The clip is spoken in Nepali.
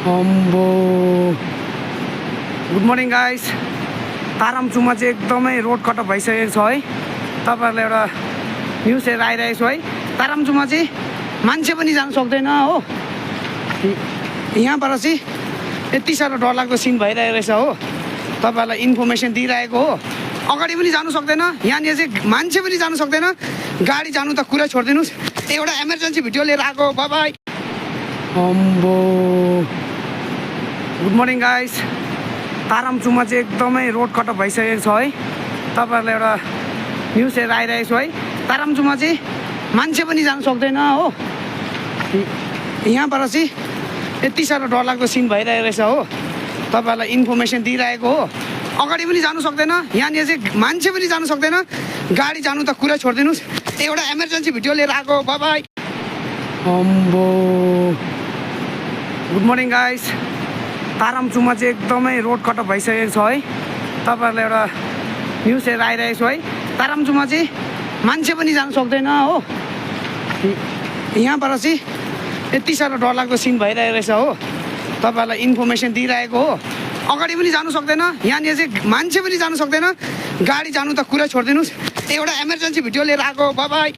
अम्बो गुड मर्निङ गाइस। तारामचुमा चाहिँ एकदमै रोड कट अफ भइसकेको छ है। तपाईँहरूलाई एउटा न्युज हेरेर आइरहेको छु है। तारामचुमा चाहिँ मान्छे पनि जान सक्दैन हो। यहाँबाट चाहिँ यति साह्रो डरलाग्दो सिन भइरहेको रहेछ हो। तपाईँहरूलाई इन्फर्मेसन दिइरहेको हो। अगाडि पनि जानु सक्दैन, यहाँनिर चाहिँ मान्छे पनि जानु सक्दैन, गाडी जानु त कुरा छोडिदिनुहोस्। एउटा इमर्जेन्सी भिडियो लिएर आएको। Bye bye. अम्बो गुड मर्निङ गाइस। तारामचुमा चाहिँ एकदमै रोड कट अफ भइसकेको छ है। तपाईँहरूलाई एउटा न्युज हेरेर आइरहेको छु है। तारामचुमा चाहिँ मान्छे पनि जान सक्दैन हो। यहाँबाट चाहिँ यति साह्रो डरलाग्दो सिन भइरहेको रहेछ हो। तपाईँहरूलाई इन्फर्मेसन दिइरहेको हो। अगाडि पनि जानु सक्दैन, यहाँनिर चाहिँ मान्छे पनि जानु सक्दैन, गाडी जानु त कुरा छोडिदिनुहोस्। एउटा इमर्जेन्सी भिडियो लिएर आएको। Bye bye. अम्बो गुड मर्निङ गाइस। तारामचुमा चाहिँ एकदमै रोड कट अफ भइसकेको छ है। तपाईँहरूलाई एउटा न्युज हेरेर आइरहेको छु है। तारामचुमा चाहिँ मान्छे पनि जान सक्दैन हो। यहाँबाट चाहिँ यति साह्रो डरलाग्दो सिन भइरहेको रहेछ हो। तपाईँहरूलाई इन्फर्मेसन दिइरहेको हो। अगाडि पनि जानु सक्दैन, यहाँनिर चाहिँ मान्छे पनि जानु सक्दैन, गाडी जानु त कुरा छोडिदिनुहोस्। एउटा इमर्जेन्सी भिडियो लिएर आएको। Bye by.